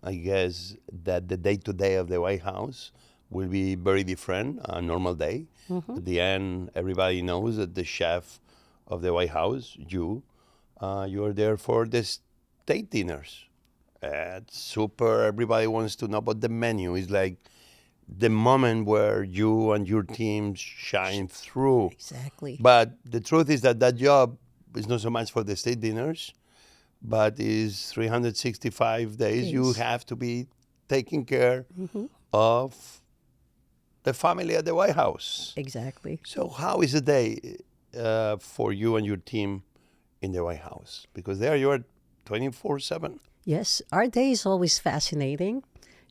I guess that the day-to-day of the White House will be very different, a normal day. Mm-hmm. At the end, everybody knows that the chef of the White House, you are there for the state dinners. It's super. Everybody wants to know about the menu. It's like the moment where you and your team shine through. Exactly. But the truth is that that job is not so much for the state dinners, but is 365 days you Days. have to be taking care Mm-hmm. of the family at the White House. Exactly. So how is a day for you and your team in the White House? Because there you are 24/7. Yes, our day is always fascinating.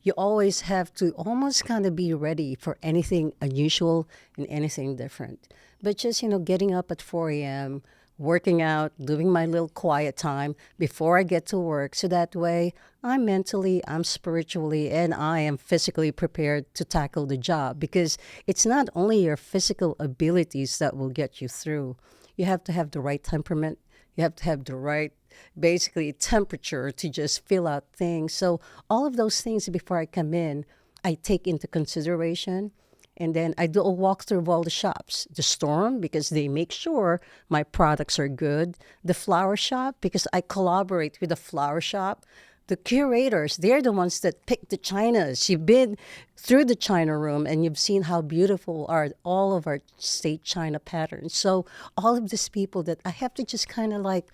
You always have to almost kind of be ready for anything unusual and anything different. But just, getting up at 4 a.m., working out, doing my little quiet time before I get to work. So that way I'm mentally, I'm spiritually, and I am physically prepared to tackle the job because it's not only your physical abilities that will get you through. You have to have the right temperament. You have to have the right, basically, temperature to just fill out things. So, all of those things before I come in, I take into consideration. And then I do a walkthrough of all the shops. The store, because they make sure my products are good. The flower shop, because I collaborate with the flower shop. The curators, they're the ones that pick the chinas. You've been through the china room and you've seen how beautiful are all of our state china patterns. So all of these people that I have to just kind of like,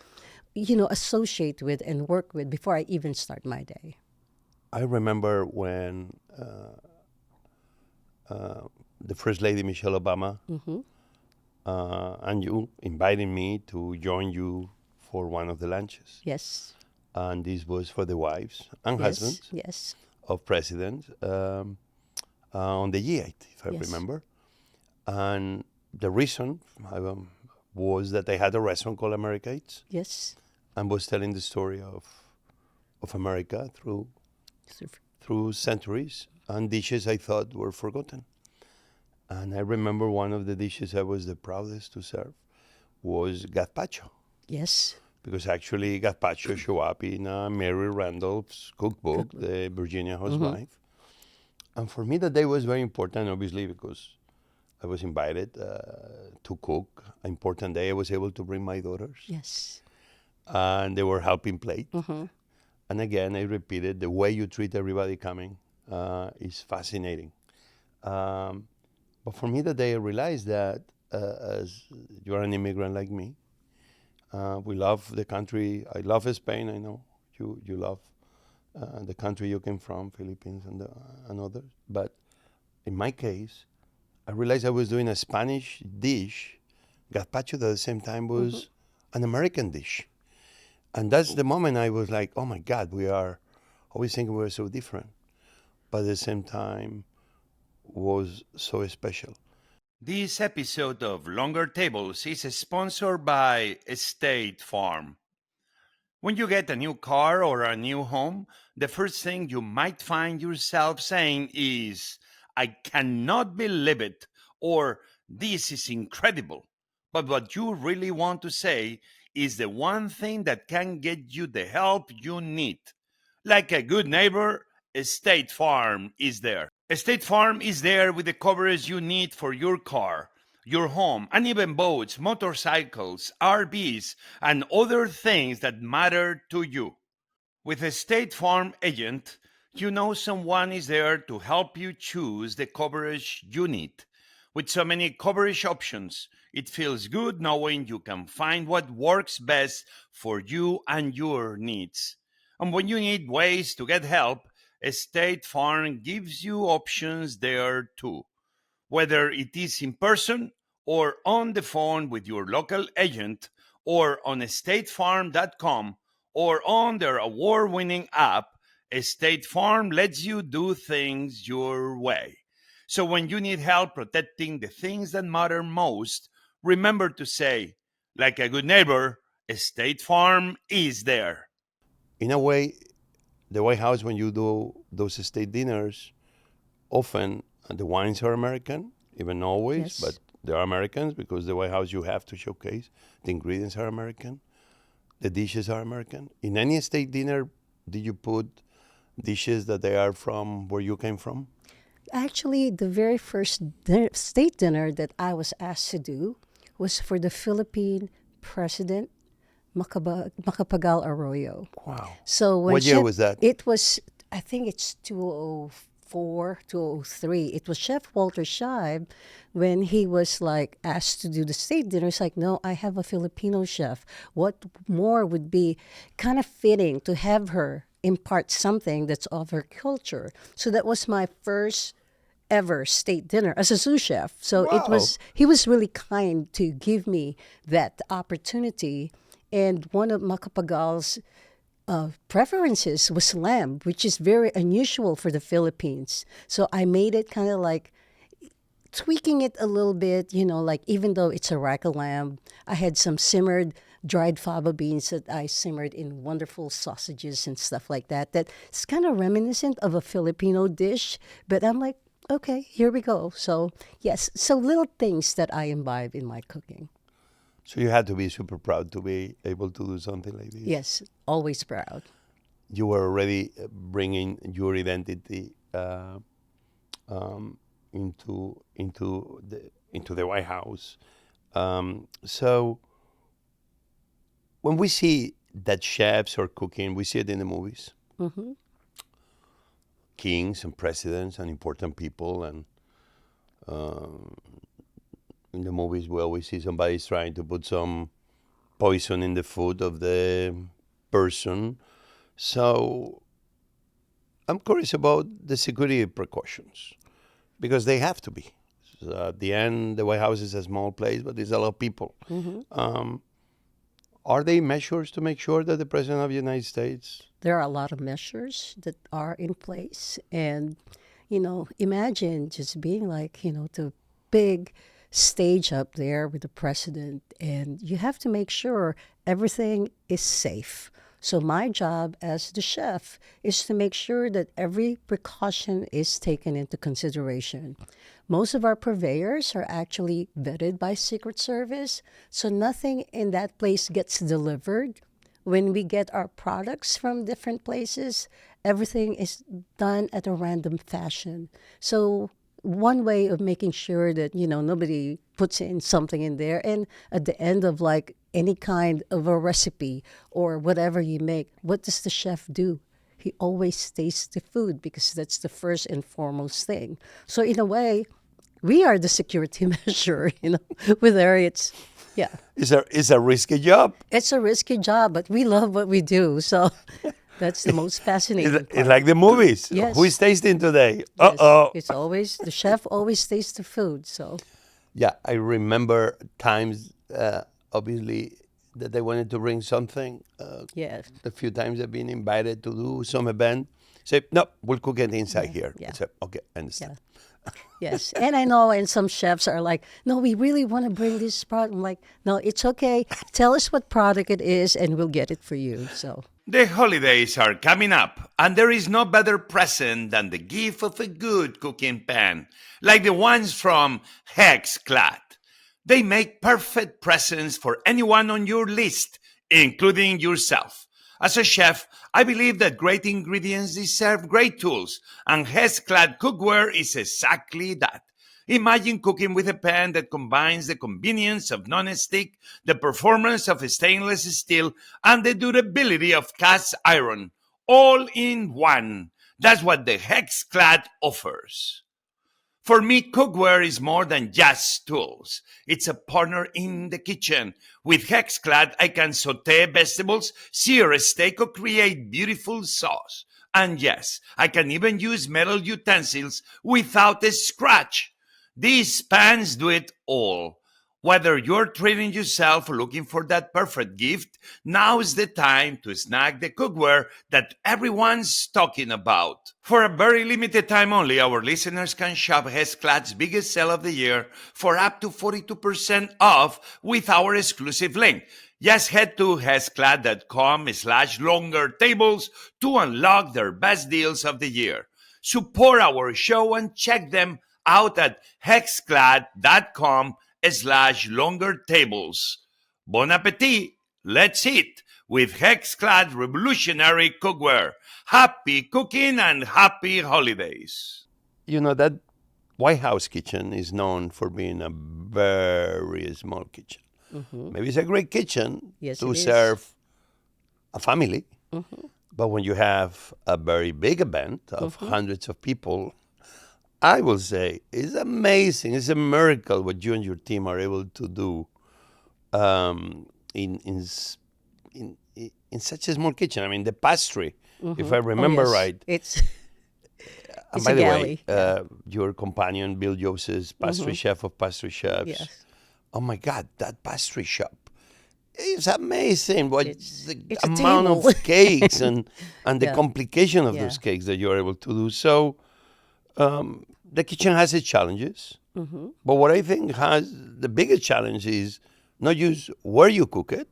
associate with and work with before I even start my day. I remember when the First Lady Michelle Obama Mm-hmm. and you invited me to join you for one of the lunches. Yes, And this was for the wives and yes, husbands yes, of presidents on the G8, if I yes, remember. And the reason was that I had a restaurant called America Eats yes. and was telling the story of America Super. through centuries and dishes I thought were forgotten. And I remember one of the dishes I was the proudest to serve was gazpacho. Yes, Because actually gazpacho show up in Mary Randolph's cookbook, cookbook. the Virginia Mm-hmm. housewife. And for me, that day was very important, obviously, because I was invited to cook. An important day, I was able to bring my daughters, Yes. and they were helping plate. Mm-hmm. And again, I repeated, the way you treat everybody coming is fascinating. Um, but for me, that day, I realized that as you're an immigrant like me, we love the country. I love Spain. I know you love the country you came from, Philippines and others. But in my case, I realized I was doing a Spanish dish, gazpacho, that at the same time Mm-hmm. was an American dish. And that's the moment I was like, oh my God, we are always thinking we're so different, but at the same time was so special. This episode of Longer Tables is sponsored by State Farm. When you get a new car or a new home, the first thing you might find yourself saying is, I cannot believe it, or this is incredible. But what you really want to say is the one thing that can get you the help you need. Like a good neighbor, State Farm is there. State Farm is there with the coverage you need for your car, your home, and even boats, motorcycles, RVs, and other things that matter to you. With a State Farm agent, you know someone is there to help you choose the coverage you need. With so many coverage options, it feels good knowing you can find what works best for you and your needs. And when you need ways to get help, State Farm gives you options there too. Whether it is in person or on the phone with your local agent or on statefarm.com or on their award winning app, State Farm lets you do things your way. So when you need help protecting the things that matter most, remember to say, like a good neighbor, State Farm is there. In a way, the White House, when you do those state dinners, often the wines are American, even always, but Yes. they are Americans because the White House you have to showcase the ingredients are American, the dishes are American. In any state dinner, did you put dishes that they are from where you came from? Actually, the very first state dinner that I was asked to do was for the Philippine president, Macapagal Arroyo. Wow. So when What year was that? it was, I think it's 204, 203. It was Chef Walter Scheib when he was like asked to do the state dinner. It's like, no, I have a Filipino chef. What more would be kind of fitting to have her impart something that's of her culture? So that was my first ever state dinner as a sous chef. So it Wow. was he was really kind to give me that opportunity. And one of Macapagal's preferences was lamb, which is very unusual for the Philippines. So I made it kind of like tweaking it a little bit, like even though it's a rack of lamb, I had some simmered dried fava beans that I simmered in wonderful sausages and stuff like that. That's kind of reminiscent of a Filipino dish, but I'm like, okay, here we go. So, yes, so little things that I imbibe in my cooking. So you had to be super proud to be able to do something like this. Yes, always proud. You were already bringing your identity into the White House. So when we see that chefs are cooking, we see it in the movies. Hmm. Kings and presidents and important people, and in the movies we always see somebody's trying to put some poison in the food of the person. So I'm curious about the security precautions because they have to be. So at the end, the White House is a small place, but there's a lot of people. Are there measures to make sure that the President of the United States? There are a lot of measures that are in place. And, imagine just being like, the big stage up there with the president, and you have to make sure everything is safe. So, my job as the chef is to make sure that every precaution is taken into consideration. Most of our purveyors are actually vetted by Secret Service, so nothing in that place gets delivered. When we get our products from different places, everything is done at a random fashion. So one way of making sure that, nobody puts in something in there, and at the end of like any kind of a recipe or whatever you make, what does the chef do? He always tastes the food because that's the first and foremost thing. So in a way, we are the security measure, with her. Yeah, It's a risky job. it's a risky job, but we love what we do. So that's the most fascinating It's part. like the movies. Yes. Who is tasting today? Yes, Uh-oh. it's always, the chef always tastes the food. So Yeah, I remember times, obviously, that they wanted to bring something. yes, A few times I've been invited to do some event. Say, no, we'll cook it inside here. yeah. I said, okay, I understand. yes. And I know, and some chefs are like, no, we really want to bring this product. I'm like, no, it's okay. Tell us what product it is, and we'll get it for you. So The holidays are coming up, and there is no better present than the gift of a good cooking pan, like the ones from HexClad. They make perfect presents for anyone on your list, including yourself. As a chef, I believe that great ingredients deserve great tools, and HexClad cookware is exactly that. Imagine cooking with a pan that combines the convenience of non-stick, the performance of stainless steel, and the durability of cast iron, all in one. That's what the HexClad offers. For me, cookware is more than just tools. It's a partner in the kitchen. With HexClad, I can saute vegetables, sear a steak, or create beautiful sauce. And yes, I can even use metal utensils without a scratch. These pans do it all. Whether you're treating yourself or looking for that perfect gift, now's the time to snag the cookware that everyone's talking about. For a very limited time only, our listeners can shop HexClad's biggest sale of the year for up to 42% off with our exclusive link. Just head to hexclad.com/longer tables to unlock their best deals of the year. Support our show and check them out at hexclad.com/longer tables. Bon appetit! Let's eat! with HexClad revolutionary cookware. Happy cooking and happy holidays. You know, that White House kitchen is known for being a very small kitchen. Maybe it's a great kitchen Yes, to it is. serve a family. But when you have a very big event of hundreds of people, I will say it's amazing. It's a miracle what you and your team are able to do in such a small kitchen. I mean, the pastry, if I remember yes. right. It's And it's by a the galley. way, your companion, Bill Joseph's pastry chef of pastry chefs. Yes. Oh my God, that pastry shop is amazing. What It's the a amount table. of cakes and the Yeah. complication of Yeah. those cakes that you're able to do. So the kitchen has its challenges. But what I think has the biggest challenge is not just where you cook it,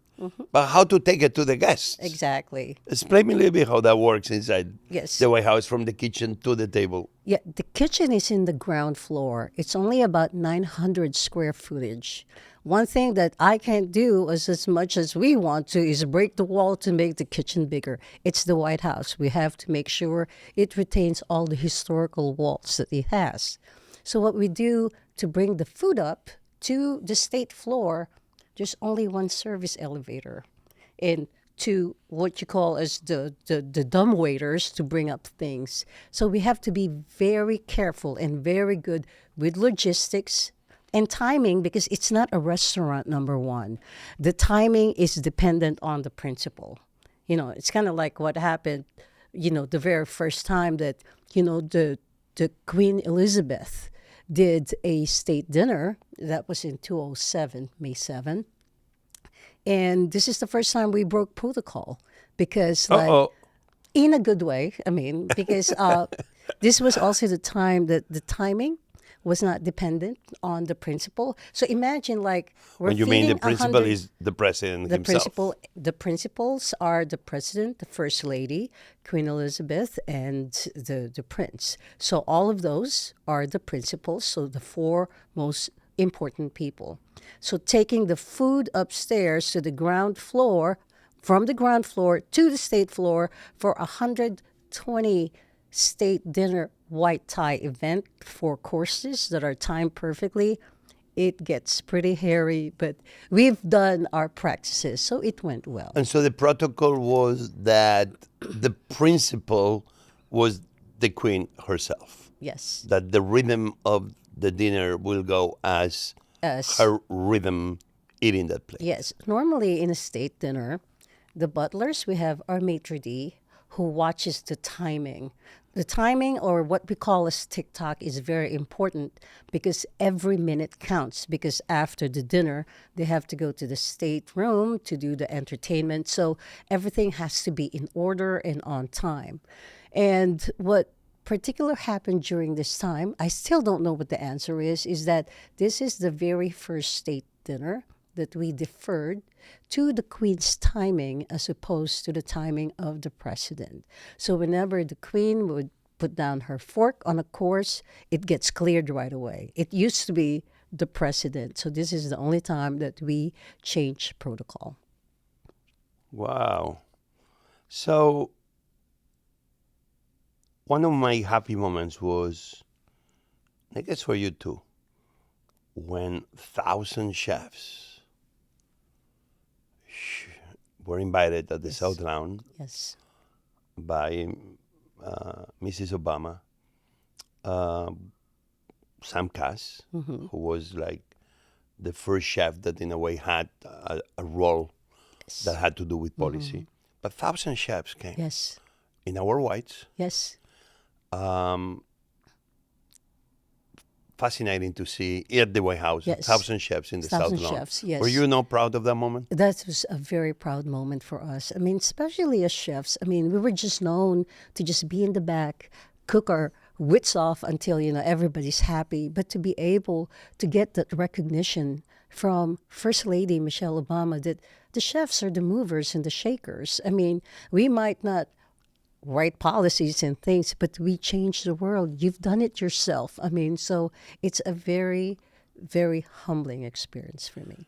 but how to take it to the guests. Exactly. Explain me a little bit how that works inside Yes. the White House from the kitchen to the table. Yeah, the kitchen is in the ground floor. It's only about 900 square footage. One thing that I can't do is as much as we want to is break the wall to make the kitchen bigger. It's the White House. We have to make sure it retains all the historical walls that it has. So what we do to bring the food up to the state floor, there's only one service elevator. And to what you call as the dumb waiters to bring up things. So we have to be very careful and very good with logistics and timing because it's not a restaurant, number one. The timing is dependent on the principal. You know, it's kind of like what happened, you know, the very first time that, you know, the Queen Elizabeth did a state dinner. That was in 2007, May 7. And this is the first time we broke protocol because, like, Uh-oh. in a good way, I mean, because this was also the time that the timing was not dependent on the principal. So imagine, like, we're When you mean the feeding principal 100 is the president the himself. the principals are the president, the first lady, Queen Elizabeth, and the prince. So all of those are the principals, so the four most important people. So taking the food upstairs to the ground floor, from the ground floor to the state floor for 120 state dinner white tie event, 4 courses that are timed perfectly. It gets pretty hairy, but we've done our practices, so it went well. And so the protocol was that the principal was the queen herself. Yes. That the rhythm of the dinner will go as her rhythm eating that plate. Yes. Normally in a state dinner, the butlers, we have our maitre d' who watches the timing. The timing, or what we call as tick-tock, is very important because every minute counts, because after the dinner, they have to go to the state room to do the entertainment. So everything has to be in order and on time. And what particular happened during this time, I still don't know what the answer is that this is the very first state dinner that we deferred to the Queen's timing as opposed to the timing of the president. So whenever the Queen would put down her fork on a course, it gets cleared right away. It used to be the president. So this is the only time that we change protocol. Wow. So one of my happy moments was, I guess for you too, when 1,000 chefs were invited at the South Lounge Yes. by Mrs. Obama, Sam Cass, who was like the first chef that in a way had a role that had to do with policy. But 1,000 chefs came Yes. in our whites. Yes. Fascinating to see at the White House, Yes. 1,000 chefs in the South 1,000 Lawn. chefs, yes. Were you not proud of that moment? That was a very proud moment for us. I mean, especially as chefs. I mean, we were just known to just be in the back, cook our wits off until, you know, everybody's happy. But to be able to get that recognition from First Lady Michelle Obama that the chefs are the movers and the shakers. I mean, we might not write policies and things, but we change the world. You've done it yourself. I mean, so it's a very, very humbling experience for me.